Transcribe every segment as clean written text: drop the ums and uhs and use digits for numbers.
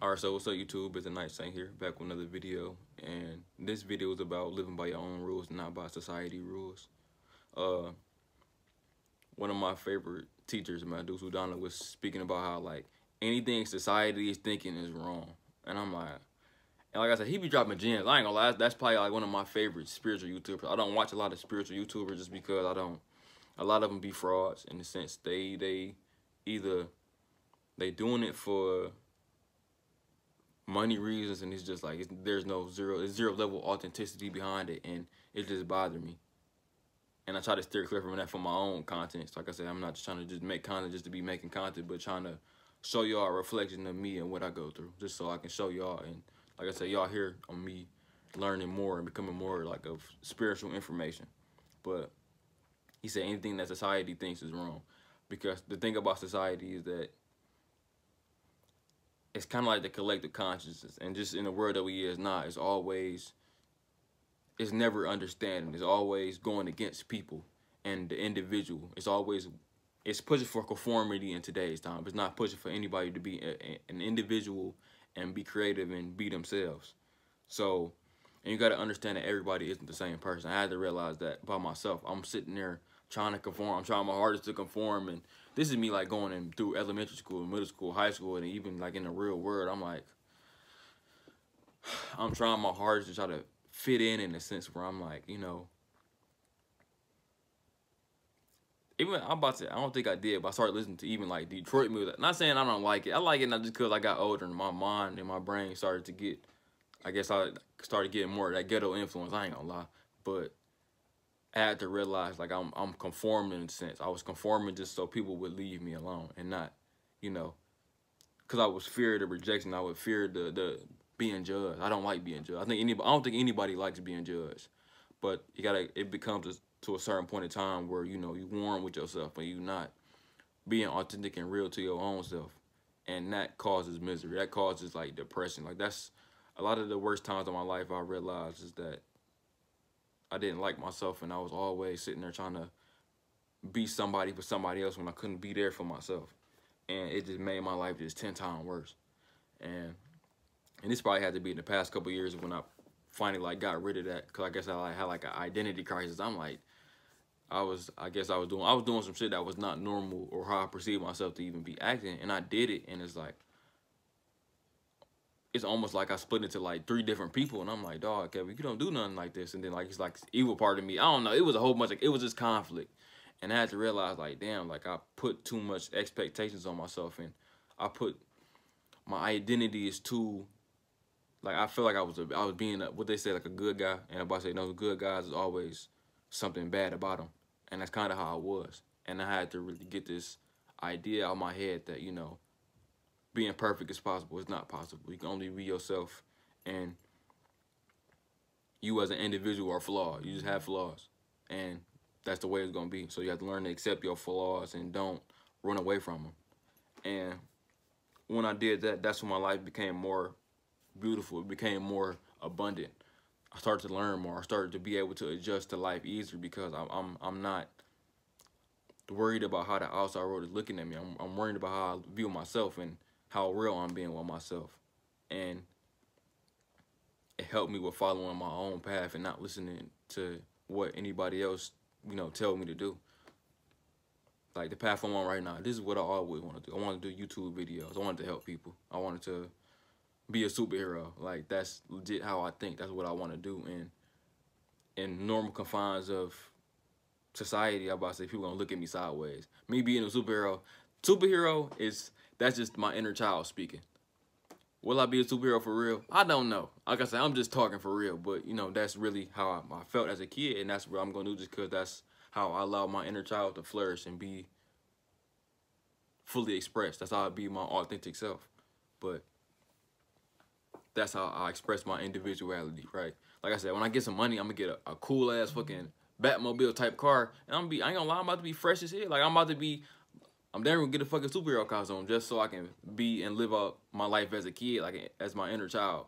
Alright, so what's up YouTube? It's a Night Saint here, back with another video. And this video is about living by your own rules, not by society rules. Uh, One of my favorite teachers, Deuce Udana, was speaking about how, like, anything society is thinking is wrong. And I'm like, and like I said, he be dropping gems. I ain't gonna lie, that's probably like one of my favorite spiritual YouTubers. I don't watch a lot of spiritual YouTubers just because a lot of them be frauds in the sense they either they doing it for money reasons, and it's just like there's zero level authenticity behind it, and it just bothered me. And I try to steer clear from that for my own content. So like I said, I'm not just trying to just make content just to be making content, but trying to show y'all a reflection of me and what I go through, just so I can show y'all. And like I said, y'all hear on me learning more and becoming more like of spiritual information. But he said anything that society thinks is wrong, because the thing about society is that it's kind of like the collective consciousness, and just in the world that we is not, it's never understanding. It's always going against people and the individual. It's pushing for conformity in today's time. It's not pushing for anybody to be an individual and be creative and be themselves. So, and you got to understand that everybody isn't the same person. I had to realize that by myself. I'm sitting there trying to conform. I'm trying my hardest to conform, and this is me like going in through elementary school, middle school, high school, and even like in the real world. I'm like, I'm trying my hardest to try to fit in a sense where I'm like, you know, even I don't think I did, but I started listening to even like Detroit music. Not saying I don't like it. I like it not just because I got older and my mind and my brain started to get, I guess I started getting more of that ghetto influence. I ain't gonna lie, but I had to realize like I'm conforming in a sense. I was conforming just so people would leave me alone and not, you know, because I was feared of rejection. I would fear the being judged. I don't like being judged. I don't think anybody likes being judged, but it becomes to a certain point in time where, you know, you warm with yourself and you not being authentic and real to your own self, and that causes misery. That causes like depression. Like that's a lot of the worst times of my life. I realized is that I didn't like myself, and I was always sitting there trying to be somebody for somebody else when I couldn't be there for myself. And it just made my life just 10 times worse. And this probably had to be in the past couple of years when I finally like got rid of that, because I guess I like, had like an identity crisis. I'm like, I was doing some shit that was not normal or how I perceived myself to even be acting, and I did it, and it's like, it's almost like I split into like 3 different people, and I'm like, dog, Kevin, you don't do nothing like this. And then like it's like evil part of me. I don't know. It was a whole bunch of, it was just conflict, and I had to realize like, damn, like I put too much expectations on myself, and my identity is too, like I feel like I was being what they say, like a good guy, and everybody say no, good guys is always something bad about them, and that's kind of how I was. And I had to really get this idea out of my head that, you know, being perfect is possible. It's not possible. You can only be yourself, and you as an individual are flawed. You just have flaws, and that's the way it's gonna be. So you have to learn to accept your flaws and don't run away from them. And when I did that, that's when my life became more beautiful. It became more abundant. I started to learn more. I started to be able to adjust to life easier because I'm not worried about how the outside world is looking at me. I'm worried about how I view myself and how real I'm being with myself. And it helped me with following my own path and not listening to what anybody else, you know, tell me to do. Like the path I'm on right now, this is what I always want to do. I want to do YouTube videos. I wanted to help people. I wanted to be a superhero. Like that's legit how I think. That's what I want to do. And in normal confines of society, I'm about to say people gonna look at me sideways. Me being a superhero that's just my inner child speaking. Will I be a superhero for real? I don't know. Like I said, I'm just talking for real, but you know, that's really how I felt as a kid, and that's what I'm gonna do just because that's how I allow my inner child to flourish and be fully expressed. That's how I be my authentic self. But that's how I express my individuality, right? Like I said, when I get some money, I'm gonna get a cool ass fucking Batmobile type car, and I ain't gonna lie, I'm about to be fresh as hell. Like I'm never gonna get a fucking superhero costume just so I can be and live out my life as a kid, like as my inner child,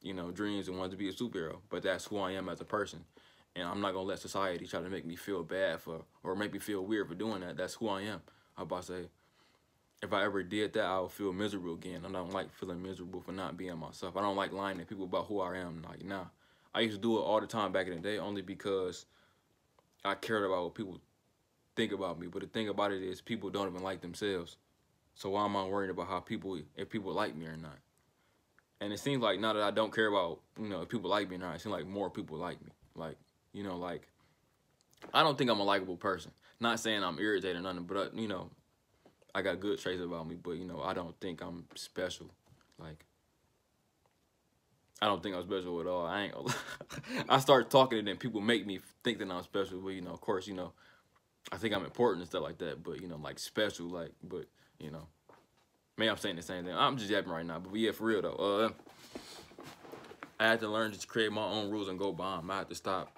you know, dreams and wanted to be a superhero. But that's who I am as a person, and I'm not gonna let society try to make me feel bad for or make me feel weird for doing that. That's who I am. I'm about to say, if I ever did that, I would feel miserable again. I don't like feeling miserable for not being myself. I don't like lying to people about who I am. Like, nah. I used to do it all the time back in the day only because I cared about what people think about me. But the thing about it is people don't even like themselves. So why am I worried about how people, if people like me or not? And it seems like now that I don't care about, you know, if people like me or not, it seems like more people like me. Like, you know, like, I don't think I'm a likable person. Not saying I'm irritated or nothing, but, you know, I got good traits about me, but, you know, I don't think I'm special. Like, I don't think I'm special at all. I ain't gonna lie. I start talking and then people make me think that I'm special, but, you know, of course, you know, I think I'm important and stuff like that, but, you know, like, special, like, but, you know, maybe I'm saying the same thing. I'm just yapping right now, but yeah, for real, though. I had to learn to create my own rules and go by them. I had to stop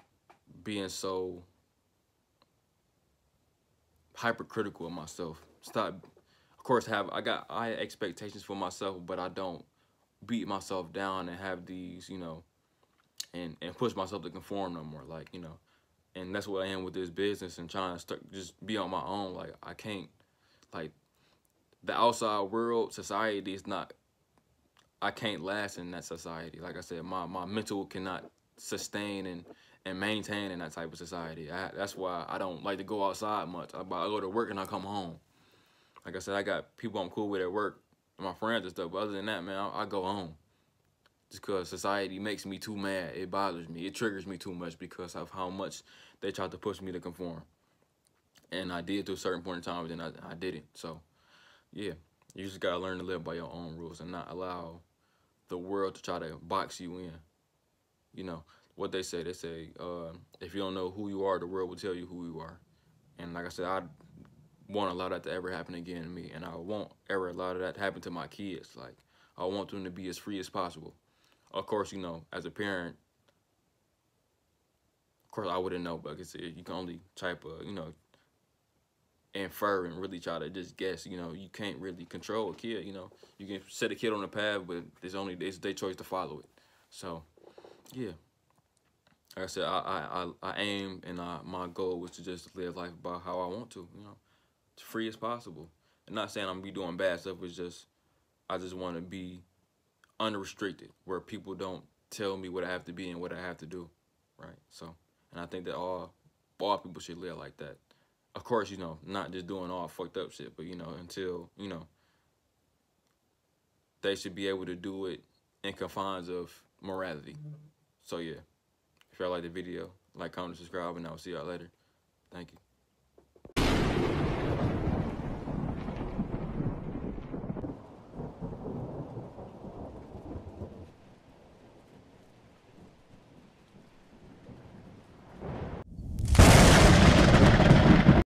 being so hypercritical of myself. Stop. Of course, I had expectations for myself, but I don't beat myself down and have these, you know, and push myself to conform no more. Like, you know, and that's what I am with this business and trying to just be on my own. Like, I can't, like, the outside world, society is not, I can't last in that society. Like I said, my mental cannot sustain and maintain in that type of society. That's why I don't like to go outside much. I go to work and I come home. Like I said, I got people I'm cool with at work, my friends and stuff. But other than that, man, I go home. Just because society makes me too mad. It bothers me. It triggers me too much because of how much they tried to push me to conform. And I did to a certain point in time, but then I didn't. So, yeah, you just got to learn to live by your own rules and not allow the world to try to box you in. You know, what they say, if you don't know who you are, the world will tell you who you are. And like I said, I won't allow that to ever happen again to me. And I won't ever allow that to happen to my kids. Like, I want them to be as free as possible. Of course, you know, as a parent, of course, I wouldn't know, but like I said, you can only type of, you know, infer and really try to just guess. You know, you can't really control a kid. You know, you can set a kid on a path, but it's their choice to follow it. So, yeah. Like I said, I aim and my goal was to just live life about how I want to, you know, as free as possible. And not saying I'm gonna be doing bad stuff. It's just I just want to be unrestricted, where people don't tell me what I have to be and what I have to do, right? So, and I think that all people should live like that. Of course, you know, not just doing all fucked up shit, but, you know, until, you know, they should be able to do it in confines of morality. So, yeah. If y'all like the video, like, comment, subscribe, and I'll see y'all later. Thank you.